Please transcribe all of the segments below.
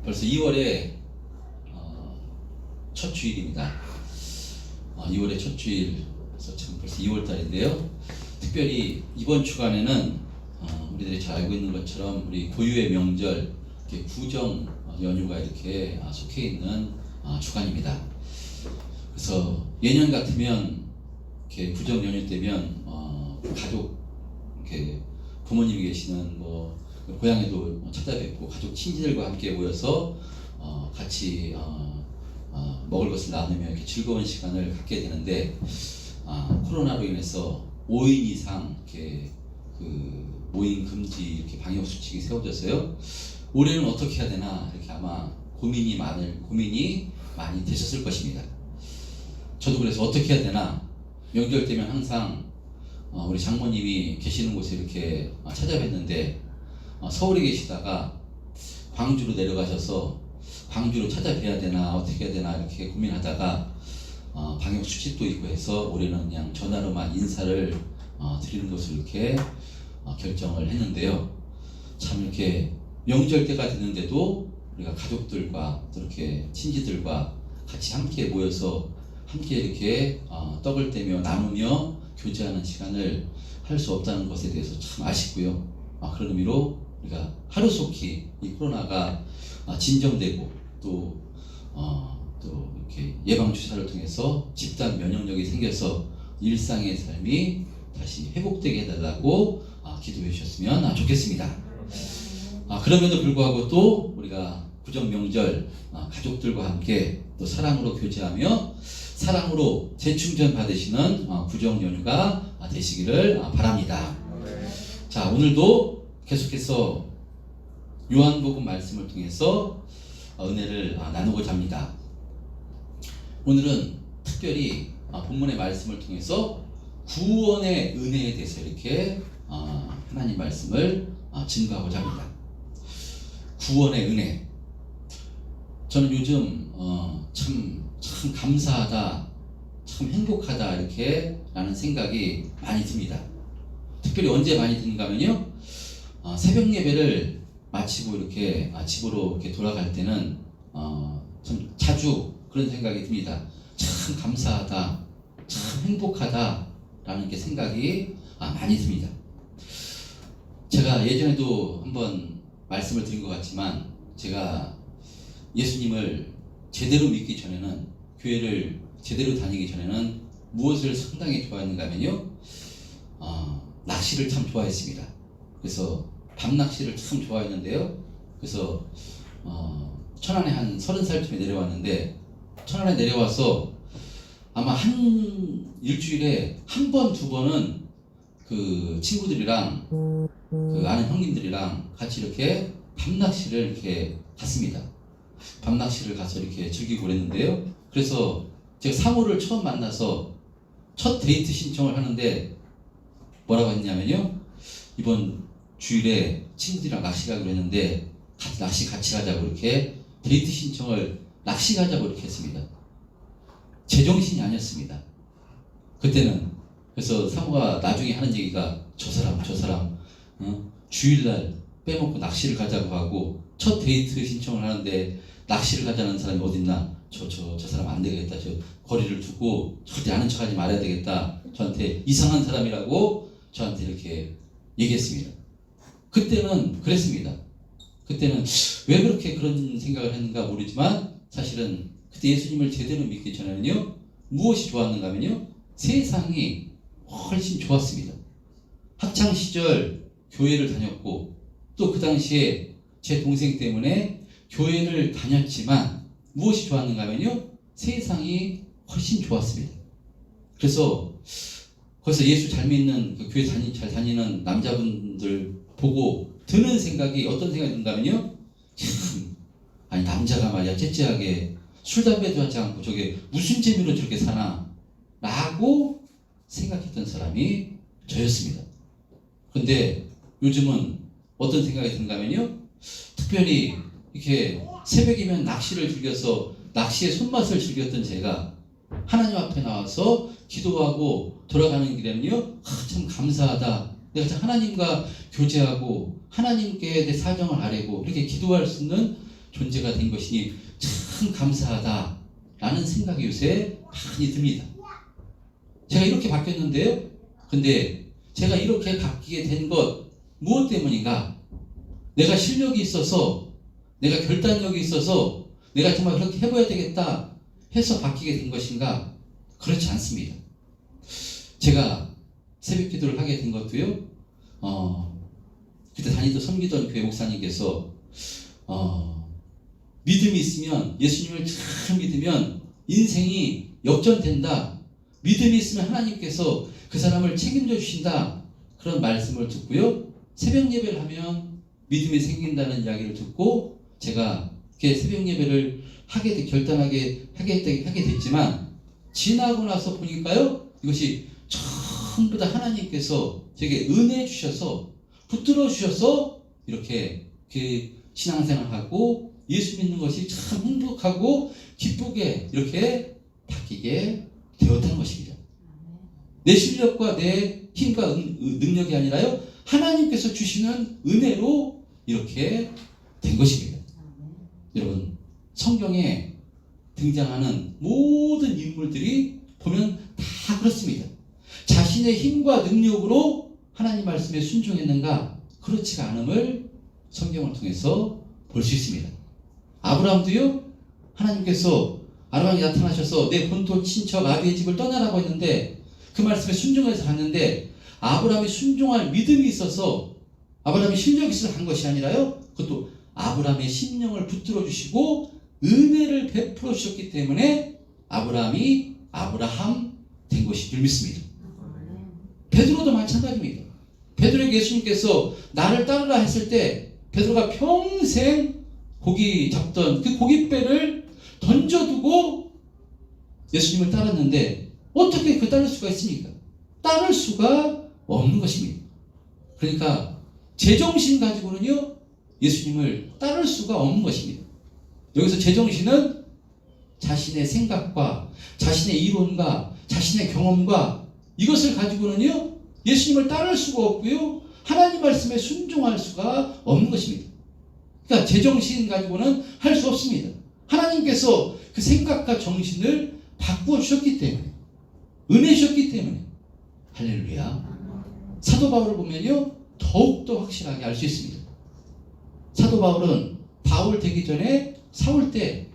벌써 2월의 첫 주일입니다. 2월의 첫 주일, 그래서 지금 벌써 2월 달인데요. 특별히 이번 주간에는 우리들이 잘 알고 있는 것처럼 우리 고유의 명절, 이렇게 구정 연휴가 이렇게 속해 있는 주간입니다. 그래서 예년 같으면 이렇게 구정 연휴 때면 가족, 이렇게 부모님이 계시는 고향에도 찾아뵙고 가족 친지들과 함께 모여서 같이 먹을 것을 나누며 이렇게 즐거운 시간을 갖게 되는데, 코로나로 인해서 5인 이상 이렇게 모임 금지 이렇게 방역 수칙이 세워져서요. 올해는 어떻게 해야 되나 이렇게 아마 고민이 많이 되셨을 것입니다. 저도 그래서 어떻게 해야 되나, 명절 때면 항상 우리 장모님이 계시는 곳에 이렇게 찾아뵀는데, 서울에 계시다가 광주로 내려가셔서 광주로 찾아뵈야 되나 어떻게 해야 되나 이렇게 고민하다가 방역 수칙도 있고 해서 올해는 그냥 전화로만 인사를 드리는 것을 이렇게 결정을 했는데요. 참 이렇게 명절 때가 됐는데도 우리가 가족들과 또 이렇게 친지들과 같이 함께 모여서 함께 이렇게 떡을 떼며 나누며 교제하는 시간을 할 수 없다는 것에 대해서 참 아쉽고요. 그런 의미로 우리가 하루속히 이 코로나가 진정되고 또 이렇게 예방 주사를 통해서 집단 면역력이 생겨서 일상의 삶이 다시 회복되게 해달라고 기도해 주셨으면 좋겠습니다. 그럼에도 불구하고 또 우리가 구정 명절 가족들과 함께 또 사랑으로 교제하며 사랑으로 재충전 받으시는 구정 연휴가 되시기를 바랍니다. 자, 오늘도 계속해서 요한복음 말씀을 통해서 은혜를 나누고자 합니다. 오늘은 특별히 본문의 말씀을 통해서 구원의 은혜에 대해서 이렇게 하나님 말씀을 증거하고자 합니다. 구원의 은혜. 저는 요즘 참 감사하다, 참 행복하다 이렇게 라는 생각이 많이 듭니다. 특별히 언제 많이 드는가 하면요, 새벽 예배를 마치고 이렇게 집으로 이렇게 돌아갈 때는 참 자주 그런 생각이 듭니다. 참 감사하다, 참 행복하다 라는 게 생각이 많이 듭니다. 제가 예전에도 한번 말씀을 드린 것 같지만, 제가 예수님을 제대로 믿기 전에는, 교회를 제대로 다니기 전에는 무엇을 상당히 좋아했는가 하면요, 낚시를 참 좋아했습니다. 그래서 밤낚시를 참 좋아했는데요. 그래서 천안에 한 30살쯤에 내려왔는데, 천안에 내려와서 아마 한 일주일에 한 번, 두 번은 그 친구들이랑 그 아는 형님들이랑 같이 이렇게 밤낚시를 이렇게 갔습니다. 밤낚시를 가서 이렇게 즐기고 그랬는데요. 그래서 제가 상호를 처음 만나서 첫 데이트 신청을 하는데 뭐라고 했냐면요, 이번 주일에 친구들이랑 낚시 가기로 했는데 낚시 같이 가자고 이렇게 데이트 신청을 낚시 가자고 이렇게 했습니다. 제정신이 아니었습니다, 그때는. 그래서 상호가 나중에 하는 얘기가, 저 사람 주일날 빼먹고 낚시를 가자고 하고 첫 데이트 신청을 하는데 낚시를 가자는 사람이 어딨나, 저 사람 안 되겠다, 저 거리를 두고 절대 아는 척하지 말아야 되겠다, 저한테 이상한 사람이라고 저한테 이렇게 얘기했습니다. 그때는 그랬습니다. 그때는 왜 그렇게 그런 생각을 했는가 모르지만, 사실은 그때 예수님을 제대로 믿기 전에는요, 무엇이 좋았는가 하면요, 세상이 훨씬 좋았습니다. 학창시절 교회를 다녔고, 또 그 당시에 제 동생 때문에 교회를 다녔지만 무엇이 좋았는가 하면요, 세상이 훨씬 좋았습니다. 그래서 거기서 예수 잘 믿는 그 교회 잘 다니는 남자분들 보고 드는 생각이, 어떤 생각이 든가 하면요, 참, 아니 남자가 말이야 째째하게 술 담배도 하지 않고 저게 무슨 재미로 저렇게 사나 라고 생각했던 사람이 저였습니다. 근데 요즘은 어떤 생각이 든가 하면요, 특별히 이렇게 새벽이면 낚시를 즐겨서 낚시의 손맛을 즐겼던 제가 하나님 앞에 나와서 기도하고 돌아가는 길에는요, 참 감사하다, 내가 참 하나님과 교제하고 하나님께 내 사정을 아뢰고 이렇게 기도할 수 있는 존재가 된 것이니 참 감사하다라는 생각이 요새 많이 듭니다. 제가 이렇게 바뀌었는데요. 근데 제가 이렇게 바뀌게 된 것 무엇 때문인가? 내가 실력이 있어서, 내가 결단력이 있어서 내가 정말 그렇게 해봐야 되겠다 해서 바뀌게 된 것인가? 그렇지 않습니다. 제가 새벽 기도를 하게 된 것도요, 그때 섬기던 교회 목사님께서 믿음이 있으면, 예수님을 잘 믿으면 인생이 역전된다. 믿음이 있으면 하나님께서 그 사람을 책임져 주신다. 그런 말씀을 듣고요, 새벽 예배를 하면 믿음이 생긴다는 이야기를 듣고 제가 이렇게 새벽 예배를 결단하게 하게 됐지만, 지나고 나서 보니까요, 이것이 전부 다 하나님께서 제게 은혜 주셔서, 붙들어 주셔서 이렇게 신앙생활하고 예수 믿는 것이 참 행복하고 기쁘게 이렇게 바뀌게 되었다는 것입니다. 내 실력과 내 힘과 능력이 아니라요, 하나님께서 주시는 은혜로 이렇게 된 것입니다. 여러분, 성경에 등장하는 모든 인물들이 보면 다 그렇습니다. 자신의 힘과 능력으로 하나님 말씀에 순종했는가? 그렇지가 않음을 성경을 통해서 볼 수 있습니다. 아브라함도요, 하나님께서 아브라함이 나타나셔서 내 본토 친척 아비의 집을 떠나라고 했는데 그 말씀에 순종해서 갔는데, 아브라함이 순종할 믿음이 있어서, 아브라함이 실력이 있어서 간 것이 아니라요, 그것도 아브라함의 심령을 붙들어 주시고 은혜를 베풀어 주셨기 때문에 아브라함이 아브라함 된 것인 줄 믿습니다. 베드로도 마찬가지입니다. 베드로에게 예수님께서 나를 따르라 했을 때 베드로가 평생 고기 잡던 그 고깃배를 던져두고 예수님을 따랐는데 어떻게 따를 수가 있습니까? 따를 수가 없는 것입니다. 그러니까 제정신 가지고는요, 예수님을 따를 수가 없는 것입니다. 여기서 제정신은 자신의 생각과 자신의 이론과 자신의 경험과 이것을 가지고는요, 예수님을 따를 수가 없고요, 하나님 말씀에 순종할 수가 없는 것입니다. 그러니까 제정신 가지고는 할 수 없습니다. 하나님께서 그 생각과 정신을 바꾸어 주셨기 때문에, 은혜 주셨기 때문에. 할렐루야. 사도 바울을 보면요, 더욱더 확실하게 알 수 있습니다. 사도 바울은 바울 되기 전에 사울 때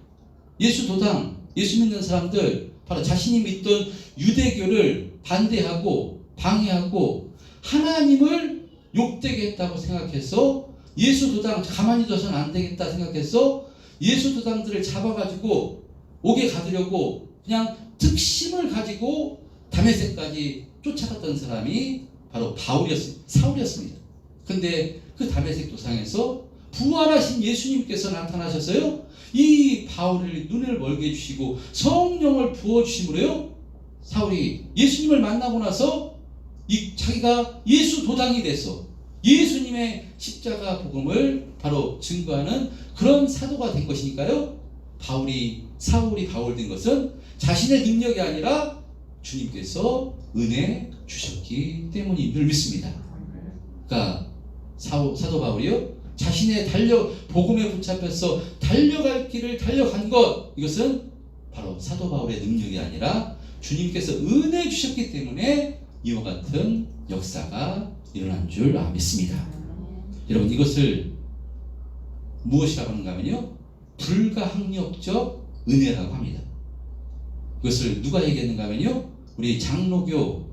예수 도당, 예수 믿는 사람들, 바로 자신이 믿던 유대교를 반대하고 방해하고 하나님을 욕되게 했다고 생각해서 예수 도당 가만히 둬서는 안 되겠다 생각해서 예수 도당들을 잡아가지고 옥에 가두려고 그냥 특심을 가지고 다메섹까지 쫓아갔던 사람이 바로 사울이었습니다. 근데 그 다메섹 도상에서 부활하신 예수님께서 나타나셔서요, 이 바울을 눈을 멀게 해주시고 성령을 부어주심으로요, 사울이 예수님을 만나고 나서 자기가 예수 도당이 돼서 예수님의 십자가 복음을 바로 증거하는 그런 사도가 된 것이니까요, 사울이 바울 된 것은 자신의 능력이 아니라 주님께서 은혜 주셨기 때문인 줄 믿습니다. 그러니까 사도 바울이요, 자신의 복음에 붙잡혀서 달려갈 길을 달려간 것, 이것은 바로 사도 바울의 능력이 아니라 주님께서 은혜 주셨기 때문에 이와 같은 역사가 일어난 줄 믿습니다. 여러분, 이것을 무엇이라고 하는가 하면요, 불가항력적 은혜라고 합니다. 이것을 누가 얘기했는가 하면요, 우리 장로교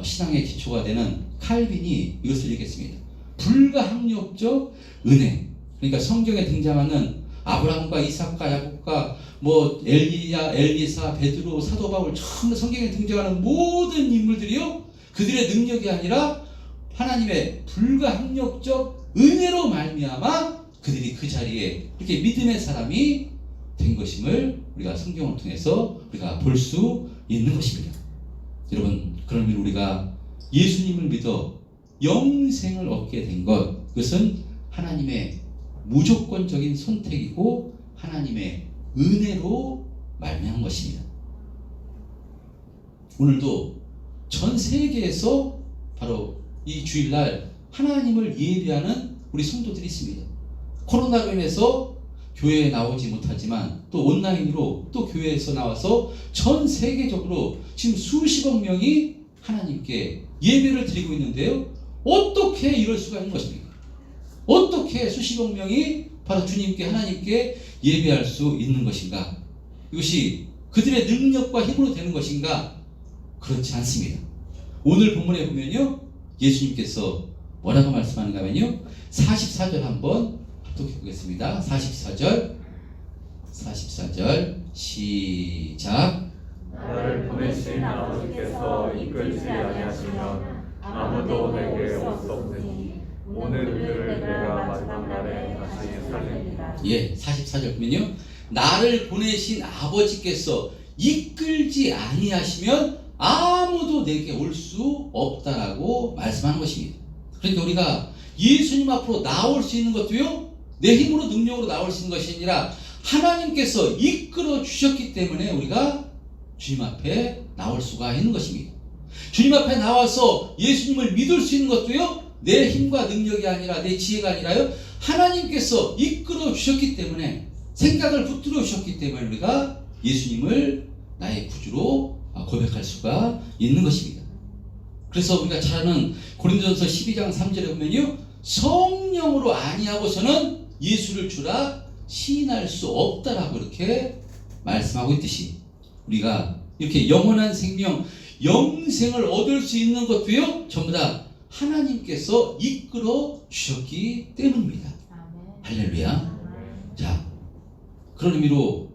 신앙의 기초가 되는 칼빈이 이것을 얘기했습니다. 불가항력적 은혜. 그러니까 성경에 등장하는 아브라함과 이삭과 야곱과 엘리사, 베드로, 사도 바울, 전부 성경에 등장하는 모든 인물들이요, 그들의 능력이 아니라 하나님의 불가항력적 은혜로 말미암아 그들이 그 자리에 이렇게 믿음의 사람이 된 것임을 우리가 성경을 통해서 우리가 볼 수 있는 것입니다. 여러분, 그러면 우리가 예수님을 믿어 영생을 얻게 된 것, 그것은 하나님의 무조건적인 선택이고 하나님의 은혜로 말미암은 것입니다. 오늘도 전 세계에서 바로 이 주일날 하나님을 예배하는 우리 성도들이 있습니다. 코로나로 인해서 교회에 나오지 못하지만 또 온라인으로 또 교회에서 나와서 전 세계적으로 지금 수십억 명이 하나님께 예배를 드리고 있는데요. 어떻게 이럴 수가 있는 것입니까? 어떻게 수십억 명이 바로 주님께 하나님께 예배할 수 있는 것인가? 이것이 그들의 능력과 힘으로 되는 것인가? 그렇지 않습니다. 오늘 본문에 보면요, 예수님께서 뭐라고 말씀하는가 하면요, 44절 한번 합독해 보겠습니다. 44절 시작. 나를 보내신 아버지께서 이끌지 아니하시면 아무도 내게 올 수 없으니 오늘 그들을 내가 마지막 날에 다시 살리리라. 예, 44절 보면요, 나를 보내신 아버지께서 이끌지 아니하시면 아무도 내게 올 수 없다라고 말씀하는 것입니다. 그러니까 우리가 예수님 앞으로 나올 수 있는 것도요, 내 힘으로 능력으로 나올 수 있는 것이 아니라 하나님께서 이끌어 주셨기 때문에 우리가 주님 앞에 나올 수가 있는 것입니다. 주님 앞에 나와서 예수님을 믿을 수 있는 것도요, 내 힘과 능력이 아니라 내 지혜가 아니라요, 하나님께서 이끌어 주셨기 때문에, 생각을 붙들어 주셨기 때문에 우리가 예수님을 나의 구주로 고백할 수가 있는 것입니다. 그래서 우리가 잘 아는 고린도전서 12장 3절에 보면요, 성령으로 아니하고서는 예수를 주라 시인할 수 없다라고 이렇게 말씀하고 있듯이, 우리가 이렇게 영원한 생명, 영생을 얻을 수 있는 것도요, 전부 다 하나님께서 이끌어 주셨기 때문입니다. 할렐루야. 자, 그런 의미로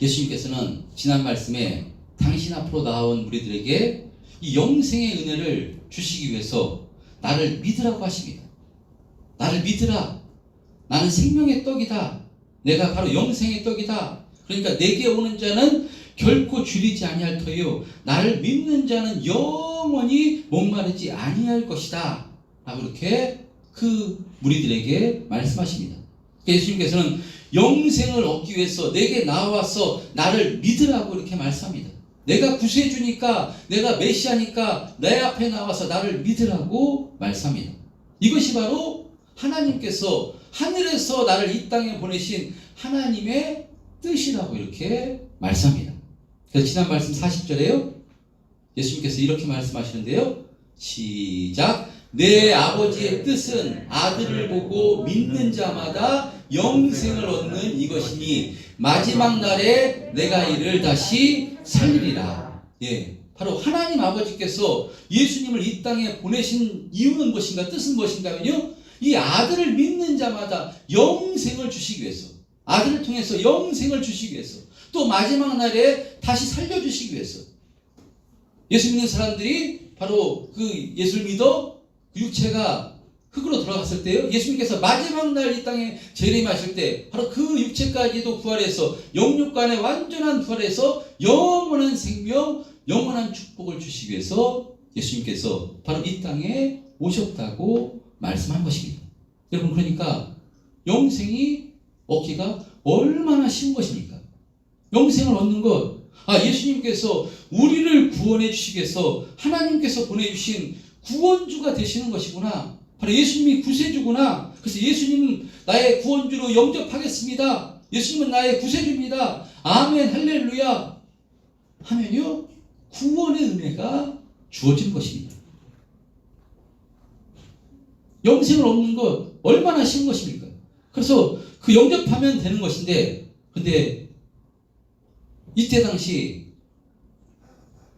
예수님께서는 지난 말씀에 당신 앞으로 나온 우리들에게 이 영생의 은혜를 주시기 위해서 나를 믿으라고 하십니다. 나를 믿으라. 나는 생명의 떡이다. 내가 바로 영생의 떡이다. 그러니까 내게 오는 자는 결코 줄이지 아니할 터요, 나를 믿는 자는 영원히 목마르지 아니할 것이다 라고 이렇게 그 무리들에게 말씀하십니다. 예수님께서는 영생을 얻기 위해서 내게 나와서 나를 믿으라고 이렇게 말씀합니다. 내가 구세주니까, 내가 메시아니까 내 앞에 나와서 나를 믿으라고 말씀합니다. 이것이 바로 하나님께서 하늘에서 나를 이 땅에 보내신 하나님의 뜻이라고 이렇게 말씀합니다. 그래서 지난 말씀 40절에요, 예수님께서 이렇게 말씀하시는데요, 시작. 내 아버지의 뜻은 아들을 보고 믿는 자마다 영생을 얻는 이것이니 마지막 날에 내가 이를 다시 살리리라. 예, 바로 하나님 아버지께서 예수님을 이 땅에 보내신 이유는 무엇인가, 뜻은 무엇인가면요, 이 아들을 믿는 자마다 영생을 주시기 위해서, 아들을 통해서 영생을 주시기 위해서, 또 마지막 날에 다시 살려주시기 위해서. 예수 믿는 사람들이 바로 그 예수를 믿어 그 육체가 흙으로 돌아갔을 때요, 예수님께서 마지막 날 이 땅에 재림하실 때 바로 그 육체까지도 부활해서 영육간의 완전한 부활해서 영원한 생명, 영원한 축복을 주시기 위해서 예수님께서 바로 이 땅에 오셨다고 말씀한 것입니다. 여러분, 그러니까 영생이 얻기가 얼마나 쉬운 것입니까? 영생을 얻는 것, 예수님께서 우리를 구원해 주시기 위해서 하나님께서 보내주신 구원주가 되시는 것이구나. 바로 예수님이 구세주구나. 그래서 예수님 나의 구원주로 영접하겠습니다. 예수님은 나의 구세주입니다. 아멘, 할렐루야 하면요, 구원의 은혜가 주어지는 것입니다. 영생을 얻는 것 얼마나 쉬운 것입니까? 그래서 그 영접하면 되는 것인데, 근데 이때 당시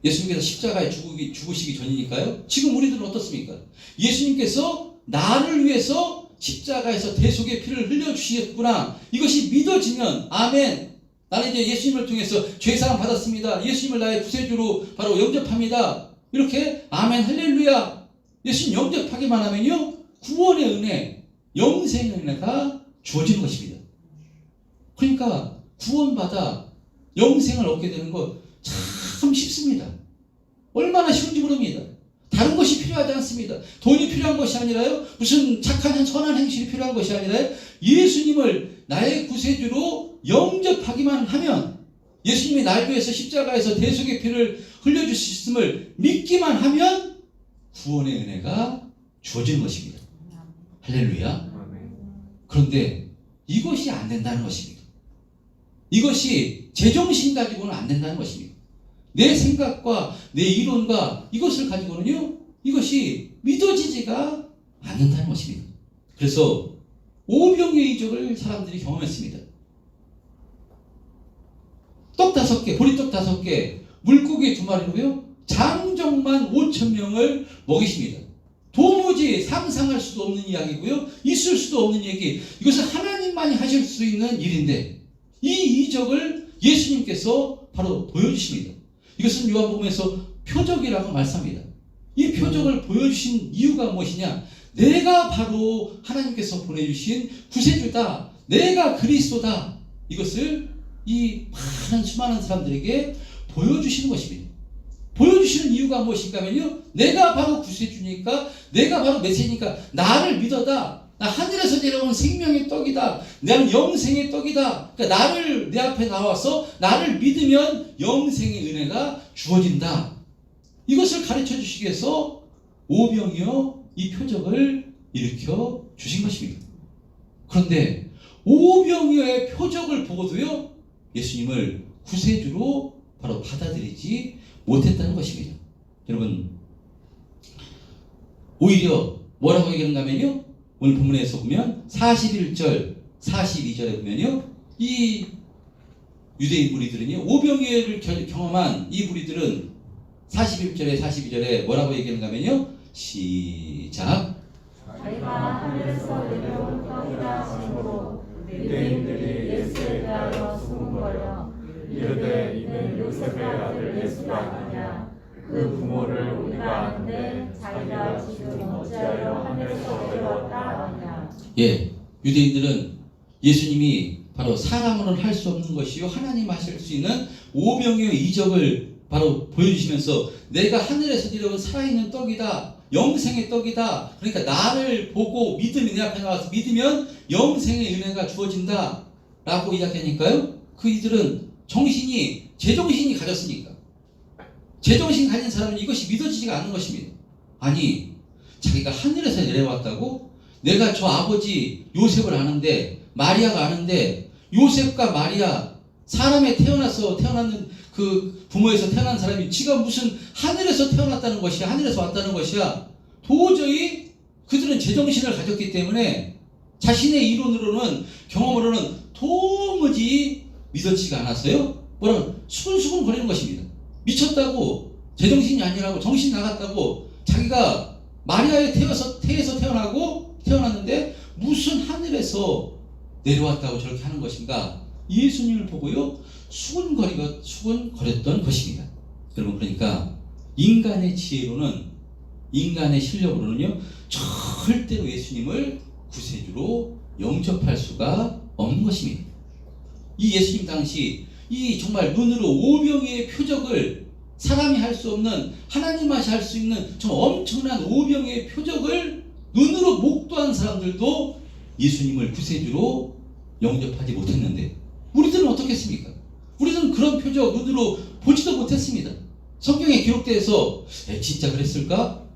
예수님께서 십자가에 죽으시기 전이니까요, 지금 우리들은 어떻습니까? 예수님께서 나를 위해서 십자가에서 대속의 피를 흘려주시겠구나, 이것이 믿어지면 아멘, 나는 이제 예수님을 통해서 죄사함 받았습니다, 예수님을 나의 구세주로 바로 영접합니다, 이렇게 아멘 할렐루야 예수님 영접하기만 하면요, 구원의 은혜, 영생의 은혜가 주어지는 것입니다. 그러니까 구원받아 영생을 얻게 되는 것 참 쉽습니다. 얼마나 쉬운지 모릅니다. 다른 것이 필요하지 않습니다. 돈이 필요한 것이 아니라요, 무슨 착한 선한 행실이 필요한 것이 아니라요, 예수님을 나의 구세주로 영접하기만 하면, 예수님이 날 위해서 십자가에서 대속의 피를 흘려주셨음을 믿기만 하면 구원의 은혜가 주어지는 것입니다. 할렐루야. 그런데 이것이 안 된다는 것입니다. 이것이 제정신 가지고는 안 된다는 것입니다. 내 생각과 내 이론과 이것을 가지고는요, 이것이 믿어지지가 않는다는 것입니다. 그래서 오병이의 이적을 사람들이 경험했습니다. 떡 5개, 보리떡 5개, 물고기 2마리로요, 장정만 5,000명을 먹이십니다. 도무지 상상할 수도 없는 이야기고요, 있을 수도 없는 얘기. 이것은 하나님만이 하실 수 있는 일인데 이 이적을 예수님께서 바로 보여주십니다. 이것은 요한복음에서 표적이라고 말씀합니다. 이 표적을 보여주신 이유가 무엇이냐? 내가 바로 하나님께서 보내주신 구세주다. 내가 그리스도다. 이것을 이 많은 수많은 사람들에게 보여주시는 것입니다. 보여주시는 이유가 무엇인가 하면요, 내가 바로 구세주니까, 내가 바로 메시아니까 나를 믿어다. 나 하늘에서 내려온 생명의 떡이다. 나는 영생의 떡이다. 그러니까 나를, 내 앞에 나와서 나를 믿으면 영생의 은혜가 주어진다. 이것을 가르쳐 주시기 위해서 오병이어 이 표적을 일으켜 주신 것입니다. 그런데 오병이어의 표적을 보고도요, 예수님을 구세주로 바로 받아들이지 못했다는 것입니다. 여러분, 오히려 뭐라고 얘기하는가 하면요, 오늘 본문에서 보면 41절, 42절에 보면요, 이 유대인 무리들은요, 오병이어를 경험한 이 무리들은 41절에 42절에 뭐라고 얘기하는가 하면요, 시작. 자기가 하늘에서 내려온 떡이라 하심으로 유대인들이 예수에 대하여 수군거려 이르되 이는 요셉의 아들 예수가 아니냐. 그 부모를 우리가 아는데 자기가 지금 어찌하여 하늘에서 내려왔다 하냐. 예, 유대인들은 예수님이 바로 사람으로는 할 수 없는 것이요 하나님 하실 수 있는 오병이어의 이적을 바로 보여주시면서 내가 하늘에서 내려온 살아있는 떡이다, 영생의 떡이다. 그러니까 나를 보고 믿으면, 내 앞에 나와서 믿으면 영생의 은혜가 주어진다 라고 이야기하니까요, 그 이들은 정신이, 제정신이 가졌으니까, 제정신 가진 사람은 이것이 믿어지지가 않는 것입니다. 아니, 자기가 하늘에서 내려왔다고? 내가 저 아버지 요셉을 아는데, 마리아가 아는데, 요셉과 마리아, 사람에 태어나는 그 부모에서 태어난 사람이 지가 무슨 하늘에서 태어났다는 것이야, 하늘에서 왔다는 것이야. 도저히 그들은 제정신을 가졌기 때문에 자신의 이론으로는, 경험으로는 도무지 믿어지지가 않았어요. 뭐라고? 수근수근 거리는 것입니다. 미쳤다고, 제정신이 아니라고, 정신 나갔다고, 자기가 마리아의 태에서 태어났는데 무슨 하늘에서 내려왔다고 저렇게 하는 것인가? 예수님을 보고요, 수근거렸던 것입니다. 여러분, 그러니까 인간의 지혜로는, 인간의 실력으로는요, 절대로 예수님을 구세주로 영접할 수가 없는 것입니다. 이 예수님 당시 이 정말 눈으로 오병이어의 표적을, 사람이 할 수 없는, 하나님만이 할 수 있는 저 엄청난 오병이어의 표적을 눈으로 목도한 사람들도 예수님을 구세주로 영접하지 못했는데, 우리들은 어떻겠습니까? 우리들은 그런 표적 눈으로 보지도 못했습니다. 성경에 기록돼서 진짜 그랬을까?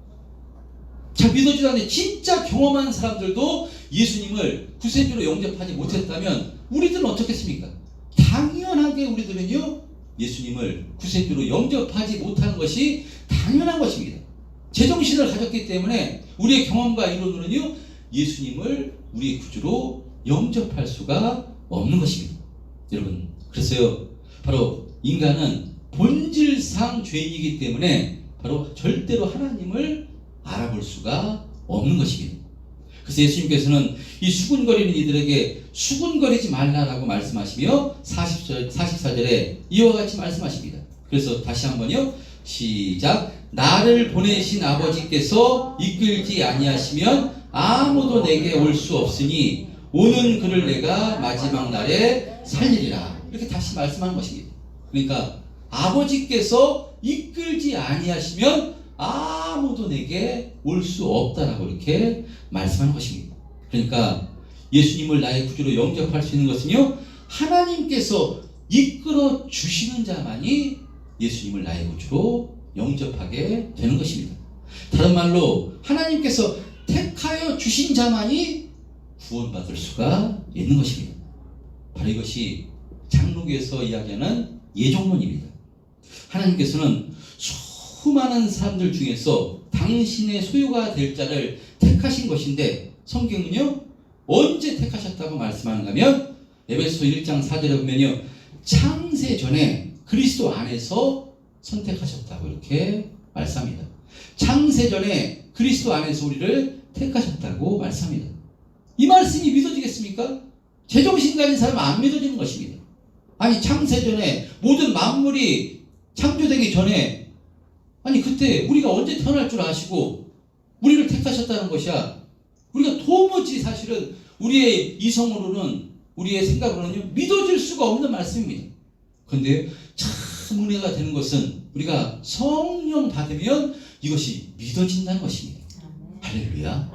잘 믿어지도 않는데 진짜 경험한 사람들도 예수님을 구세주로 영접하지 못했다면 우리들은 어떻겠습니까? 당연하게 우리들은요, 예수님을 구세주로 영접하지 못하는 것이 당연한 것입니다. 제정신을 가졌기 때문에 우리의 경험과 이론으로는요, 예수님을 우리의 구주로 영접할 수가 없는 것입니다. 여러분, 그래서요, 바로 인간은 본질상 죄인이기 때문에 바로 절대로 하나님을 알아볼 수가 없는 것입니다. 그래서 예수님께서는 이 수군거리는 이들에게 수군거리지 말라라고 말씀하시며 44절에 이와 같이 말씀하십니다. 그래서 다시 한번요, 시작. 나를 보내신 아버지께서 이끌지 아니하시면 아무도 내게 올 수 없으니 오는 그를 내가 마지막 날에 살리리라. 이렇게 다시 말씀하는 것입니다. 그러니까 아버지께서 이끌지 아니하시면 아무도 내게 올 수 없다라고 이렇게 말씀하는 것입니다. 그러니까 예수님을 나의 구주로 영접할 수 있는 것은요, 하나님께서 이끌어 주시는 자만이 예수님을 나의 구주로 영접하게 되는 것입니다. 다른 말로 하나님께서 택하여 주신 자만이 구원받을 수가 있는 것입니다. 바로 이것이 장로교에서 이야기하는 예정론입니다. 하나님께서는 수많은 사람들 중에서 당신의 소유가 될 자를 택하신 것인데, 성경은요 언제 택하셨다고 말씀하는가 하면 에베소 1장 4절에 보면요, 창세 전에 그리스도 안에서 선택하셨다고 이렇게 말씀합니다. 창세 전에 그리스도 안에서 우리를 택하셨다고 말씀합니다. 이 말씀이 믿어지겠습니까? 제정신 가진 사람은 안 믿어지는 것입니다. 아니, 창세 전에 모든 만물이 창조되기 전에, 아니 그때 우리가 언제 태어날 줄 아시고 우리를 택하셨다는 것이야. 우리가 도무지 사실은 우리의 이성으로는, 우리의 생각으로는 믿어질 수가 없는 말씀입니다. 그런데 참 은혜가 되는 것은 우리가 성령 받으면 이것이 믿어진다는 것입니다. 할렐루야.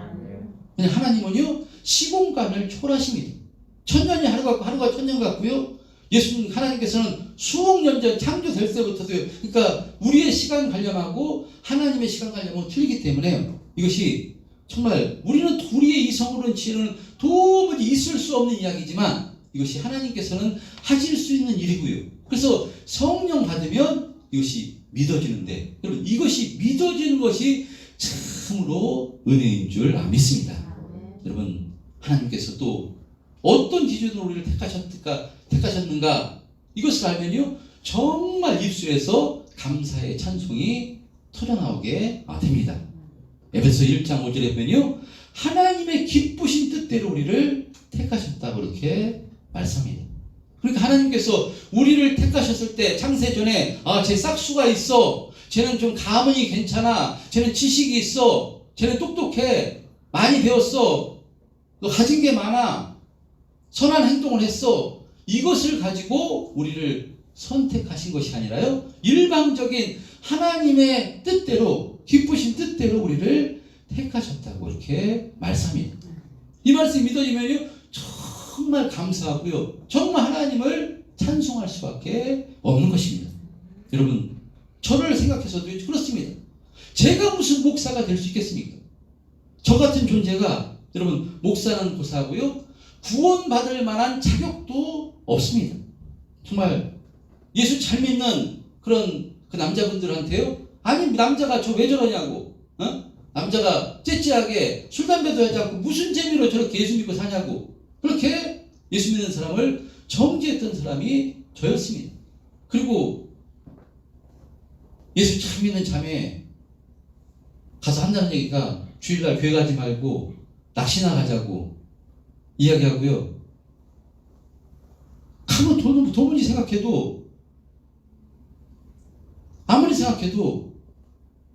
그냥 하나님은요 시공간을 초월하십니다. 천년이 하루가 천년 같고요, 예수님 하나님께서는 수억 년 전 창조될 때부터도요, 그러니까 우리의 시간 관념하고 하나님의 시간 관념은 틀리기 때문에 이것이 정말 우리의 이성으로는 지혜는 도무지 있을 수 없는 이야기지만 이것이 하나님께서는 하실 수 있는 일이고요. 그래서 성령 받으면 이것이 믿어지는데, 여러분 이것이 믿어지는 것이 참으로 은혜인 줄 믿습니다. 여러분 하나님께서 또 어떤 기준으로 우리를 택하셨는가 이것을 알면요 정말 입술에서 감사의 찬송이 터져나오게 됩니다. 에베소 1장 5절에 보면요, 하나님의 기쁘신 뜻대로 우리를 택하셨다고 그렇게 말씀합니다. 그러니까 하나님께서 우리를 택하셨을 때 창세전에 쟤 싹수가 있어, 쟤는 좀 가문이 괜찮아, 쟤는 지식이 있어, 쟤는 똑똑해, 많이 배웠어, 너 가진 게 많아, 선한 행동을 했어, 이것을 가지고 우리를 선택하신 것이 아니라요, 일방적인 하나님의 뜻대로, 기쁘신 뜻대로 우리를 택하셨다고 이렇게 말씀합니다. 이 말씀이 믿어지면요 정말 감사하고요, 정말 하나님을 찬송할 수밖에 없는 것입니다. 여러분 저를 생각해서도 그렇습니다. 제가 무슨 목사가 될 수 있겠습니까? 저 같은 존재가, 여러분 목사는 고사하고요 구원받을 만한 자격도 없습니다. 정말 예수 잘 믿는 그런 그 남자분들한테요, 아니 남자가 저 왜 저러냐고, 남자가 째째하게 술 담배도 하지 않고 무슨 재미로 저렇게 예수 믿고 사냐고, 그렇게 예수 믿는 사람을 정죄했던 사람이 저였습니다. 그리고 예수 잘 믿는 자매 가서 한다는 얘기가 주일날 교회 가지 말고 낚시나 가자고 이야기하고요, 가면 도무지 생각해도, 아무리 생각해도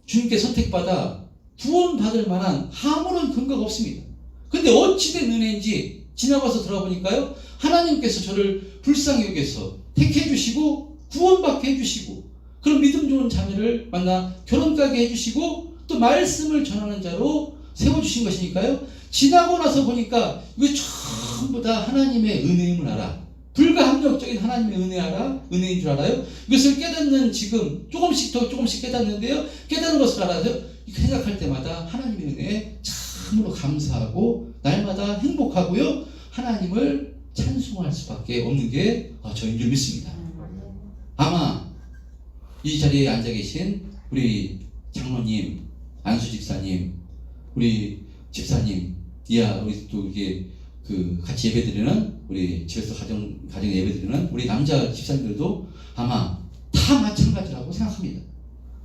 주님께 선택받아 구원받을 만한 아무런 근거가 없습니다. 근데 어찌된 은혜인지 지나가서 들어보니까요, 하나님께서 저를 불쌍히 여겨서 택해 주시고 구원받게 해주시고, 그런 믿음 좋은 자매를 만나 결혼까지 해주시고 또 말씀을 전하는 자로 세워주신 것이니까요, 지나고 나서 보니까 이거 전부 다 하나님의 은혜임을 알아. 불가항력적인 하나님의 은혜인 줄 알아요. 이것을 깨닫는 지금 조금씩 깨닫는데요, 깨닫는 것을 알아서 생각할 때마다 하나님의 은혜에 참으로 감사하고 날마다 행복하고요, 하나님을 찬송할 수밖에 없는 게 저인 줄 믿습니다. 아마 이 자리에 앉아 계신 우리 장로님, 안수 집사님, 우리 집사님, 우리 또 이게 같이 예배드리는, 우리 집에서 가정 예배드리는 우리 남자 집사님들도 아마 다 마찬가지라고 생각합니다.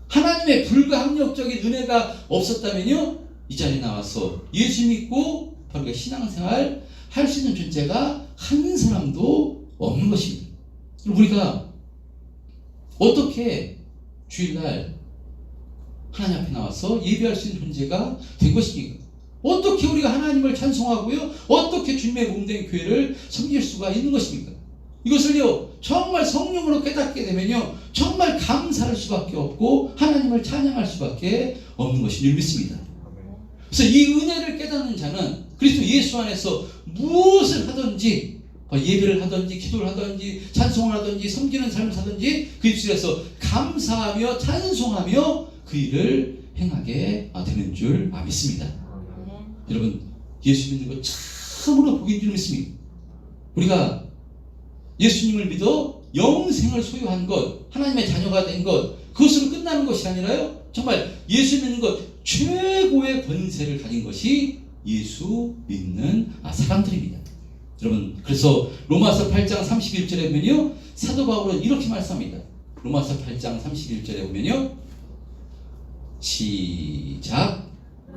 하나님의 불가항력적인 은혜가 없었다면요, 이 자리에 나와서 예수 믿고 바로 신앙생활 할 수 있는 존재가 한 사람도 없는 것입니다. 우리가 어떻게 주일날 하나님 앞에 나와서 예배할 수 있는 존재가 된 것입니까? 어떻게 우리가 하나님을 찬송하고요, 어떻게 주님의 몸된 교회를 섬길 수가 있는 것입니까? 이것을요 정말 성령으로 깨닫게 되면요 정말 감사할 수밖에 없고 하나님을 찬양할 수밖에 없는 것인 줄 믿습니다. 그래서 이 은혜를 깨닫는 자는 그리스도 예수 안에서 무엇을 하든지, 예배를 하든지 기도를 하든지 찬송을 하든지 섬기는 삶을 하든지 그 입술에서 감사하며 찬송하며 그 일을 행하게 되는 줄 믿습니다. 여러분 예수 믿는 거 참으로 복인 줄 믿습니다. 우리가 예수님을 믿어 영생을 소유한 것, 하나님의 자녀가 된 것, 그것으로 끝나는 것이 아니라요, 정말 예수 믿는 것 최고의 권세를 가진 것이 예수 믿는 사람들입니다. 여러분, 그래서 로마서 8장 31절에 보면요, 사도 바울은 이렇게 말씀합니다. 로마서 8장 31절에 보면요, 시작.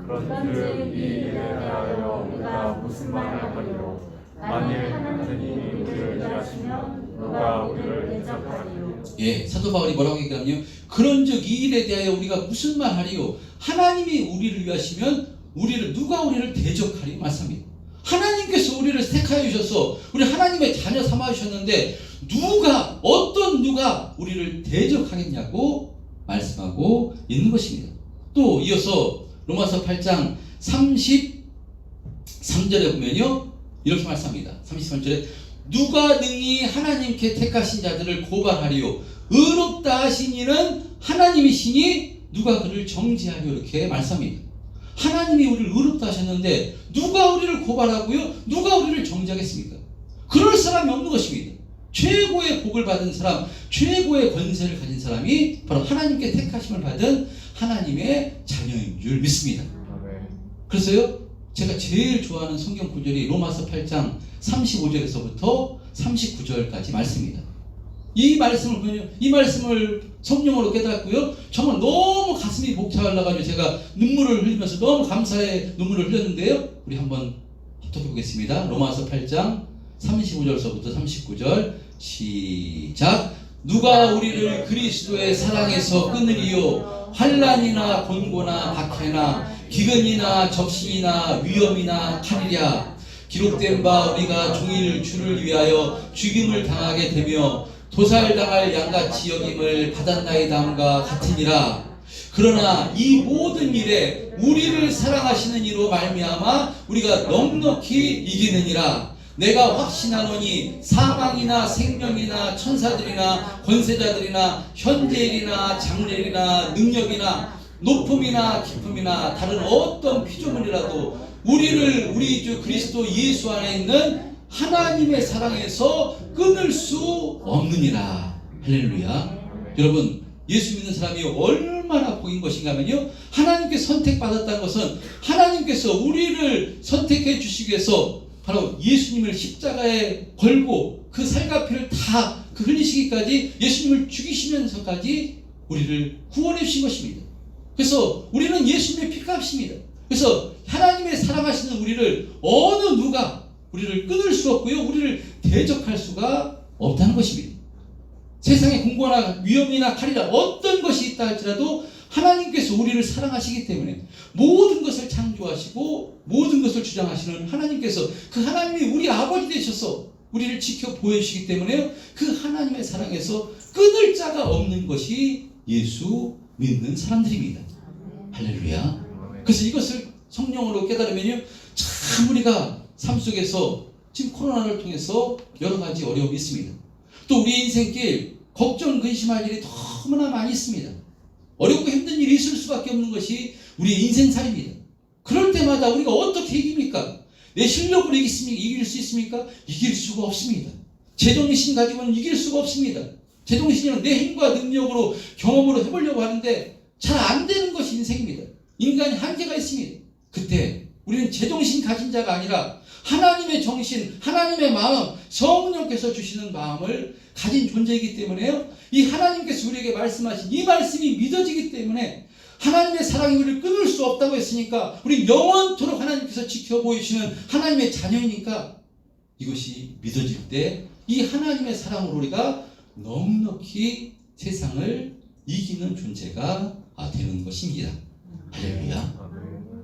그런즉 이 일에 대하여 우리가 무슨 말을 하리요? 만일 하나님이 우리를 위하시면 누가 우리를 대적하리요? 예, 사도 바울이 뭐라고 얘기하냐면, 그런즉 이 일에 대하여 우리가 무슨 말 하리요? 하나님이 우리를 위하시면 누가 우리를 대적하리요? 말씀합니다. 하나님께서 우리를 택하여 주셔서 우리 하나님의 자녀 삼아 주셨는데 어떤 누가 우리를 대적하겠냐고 말씀하고 있는 것입니다. 또 이어서 로마서 8장 33절에 보면요, 이렇게 말씀합니다. 33절에 누가 능히 하나님께 택하신 자들을 고발하리요? 의롭다 하신 이는 하나님이시니 누가 그를 정죄하리요? 이렇게 말씀합니다. 하나님이 우리를 의롭다 하셨는데 누가 우리를 고발하고요? 누가 우리를 정죄하겠습니까? 그럴 사람이 없는 것입니다. 최고의 복을 받은 사람, 최고의 권세를 가진 사람이 바로 하나님께 택하심을 받은 하나님의 자녀인 줄 믿습니다. 그래서요, 제가 제일 좋아하는 성경 구절이 로마서 8장 35절에서부터 39절까지 말씀입니다. 이 말씀을 성령으로 깨닫고요, 정말 너무 가슴이 벅차올라가지고 제가 눈물을 흘리면서 너무 감사의 눈물을 흘렸는데요, 우리 한번 합독해 보겠습니다. 로마서 8장 35절서부터 39절 시작. 누가 우리를 그리스도의 사랑에서 끊으리요? 환난이나 곤고나 박해나 기근이나 적신이나 위험이나 칼이랴. 기록된 바 우리가 종일 주를 위하여 죽임을 당하게 되며 도살당할 양같이 여김을 받았나이다함과 같으니라. 그러나 이 모든 일에 우리를 사랑하시는 이로 말미암아 우리가 넉넉히 이기느니라. 내가 확신하노니 사망이나 생명이나 천사들이나 권세자들이나 현재일이나 장래일이나 능력이나 높음이나 깊음이나 다른 어떤 피조물이라도 우리 주 그리스도 예수 안에 있는 하나님의 사랑에서 끊을 수 없느니라. 할렐루야. 여러분, 예수 믿는 사람이 얼마나 복인 것인가 하면요, 하나님께 선택받았다는 것은 하나님께서 우리를 선택해 주시기 위해서 바로 예수님을 십자가에 걸고 그 살과 피를 다 그 흘리시기까지, 예수님을 죽이시면서까지 우리를 구원해 주신 것입니다. 그래서 우리는 예수님의 피값입니다. 그래서 하나님의 사랑하시는 우리를 어느 누가 우리를 끊을 수 없고요, 우리를 대적할 수가 없다는 것입니다. 세상에 공고나 위험이나 칼이나 어떤 것이 있다 할지라도 하나님께서 우리를 사랑하시기 때문에 모든 것을 창조하시고 모든 것을 주장하시는 하나님께서, 그 하나님이 우리 아버지 되셔서 우리를 지켜 보여주시기 때문에 그 하나님의 사랑에서 끊을 자가 없는 것이 예수 믿는 사람들입니다. 할렐루야. 그래서 이것을 성령으로 깨달으면요, 참 우리가 삶 속에서 지금 코로나를 통해서 여러 가지 어려움이 있습니다. 또 우리 인생길 걱정, 근심할 일이 너무나 많이 있습니다. 어렵고 힘든 일이 있을 수밖에 없는 것이 우리 인생살입니다. 그럴 때마다 우리가 어떻게 이깁니까? 내 실력으로 이길 수 있습니까? 이길 수가 없습니다. 제정신 가지고는 이길 수가 없습니다. 제정신은 내 힘과 능력으로 경험으로 해보려고 하는데 잘 안 되는 것이 인생입니다. 인간이 한계가 있습니다. 그때 우리는 제정신 가진 자가 아니라 하나님의 정신, 하나님의 마음, 성령께서 주시는 마음을 가진 존재이기 때문에요, 이 하나님께서 우리에게 말씀하신 이 말씀이 믿어지기 때문에, 하나님의 사랑이 우리를 끊을 수 없다고 했으니까 우리 영원토록 하나님께서 지켜보이시는 하나님의 자녀이니까 이것이 믿어질 때 이 하나님의 사랑으로 우리가 넉넉히 세상을 이기는 존재가 되는 것입니다. 할렐루야.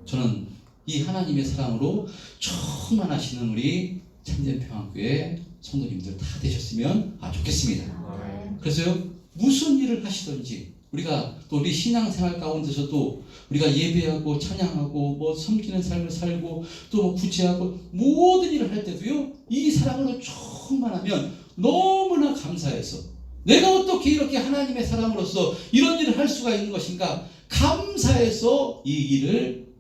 저는 이 하나님의 사랑으로 충만하시는 우리 참전평안교회 성도님들 다 되셨으면 좋겠습니다. 그래서요, 무슨 일을 하시든지 우리가 또 우리 신앙생활 가운데서도 우리가 예배하고 찬양하고 섬기는 삶을 살고 또 구제하고 모든 일을 할 때도요, 이 사랑으로 충만하면 너무나 감사해서 내가 어떻게 이렇게 하나님의 사랑으로서 이런 일을 할 수가 있는 것인가 감사해서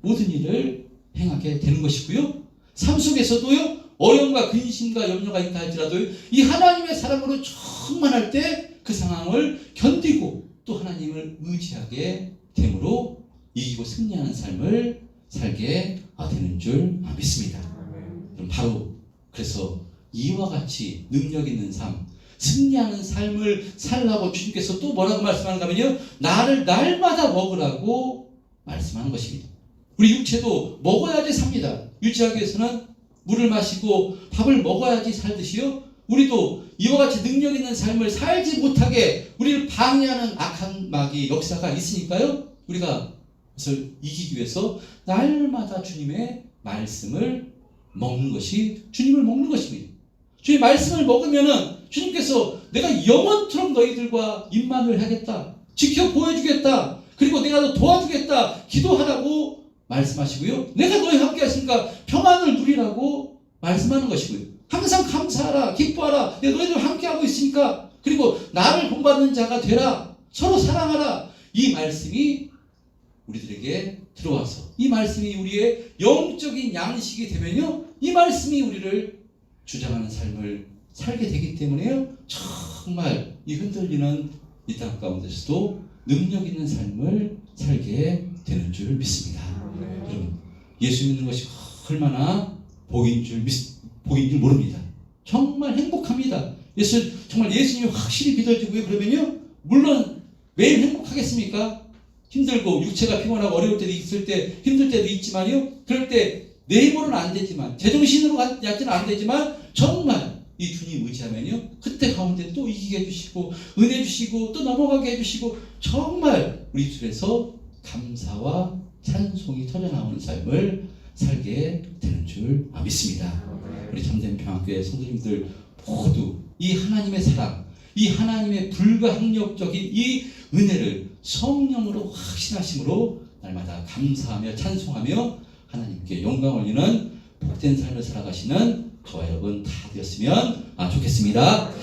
모든 일을 행하게 되는 것이고요. 삶 속에서도요, 어려움과 근심과 염려가 있다 할지라도요, 이 하나님의 사랑으로 충만할 때 그 상황을 견디고 또 하나님을 의지하게 됨으로 이기고 승리하는 삶을 살게 되는 줄 믿습니다. 그럼 바로 그래서 이와 같이 능력 있는 삶, 승리하는 삶을 살라고 주님께서 또 뭐라고 말씀하는가 하면요, 나를 날마다 먹으라고 말씀하는 것입니다. 우리 육체도 먹어야지 삽니다. 유지하기 위해서는 물을 마시고 밥을 먹어야지 살듯이요, 우리도 이와 같이 능력 있는 삶을 살지 못하게 우리를 방해하는 악한 마귀의 역사가 있으니까요, 우리가 그것을 이기기 위해서 날마다 주님의 말씀을 먹는 것이, 주님을 먹는 것입니다. 주님의 말씀을 먹으면은 주님께서 내가 영원토록 너희들과 임만을 하겠다, 지켜 보여주겠다, 그리고 내가 너 도와주겠다, 기도하라고 말씀하시고요, 내가 너희와 함께 하시니까 평안을 누리라고 말씀하는 것이고요, 항상 감사하라, 기뻐하라, 내가 너희들과 함께하고 있으니까, 그리고 나를 본받는 자가 되라, 서로 사랑하라, 이 말씀이 우리들에게 들어와서 이 말씀이 우리의 영적인 양식이 되면요, 이 말씀이 우리를 주장하는 삶을 살게 되기 때문에요, 정말 이 흔들리는 이 땅 가운데서도 능력 있는 삶을 살게 되는 줄 믿습니다. 여러분, 예수 믿는 것이 얼마나 복인 줄 모릅니다. 정말 행복합니다. 정말 예수님이 확실히 믿어지고요, 그러면요, 물론 매일 행복하겠습니까? 힘들고 육체가 피곤하고 어려울 때도 있을 때, 힘들 때도 있지만요, 그럴 때 내 힘으로는 안 되지만, 제정신으로 갖지는 안 되지만, 정말 이 주님 의지하면요, 그때 가운데 또 이기게 해주시고, 은혜 주시고, 또 넘어가게 해주시고, 정말 우리 입술에서 감사와 찬송이 터져나오는 삶을 살게 되는 줄 믿습니다. 우리 참된 평안교회 성도님들 모두 이 하나님의 사랑, 이 하나님의 불가항력적인 이 은혜를 성령으로 확신하심으로 날마다 감사하며 찬송하며 하나님께 영광 올리는 복된 삶을 살아가시는 저와 여러분 다 되었으면 좋겠습니다.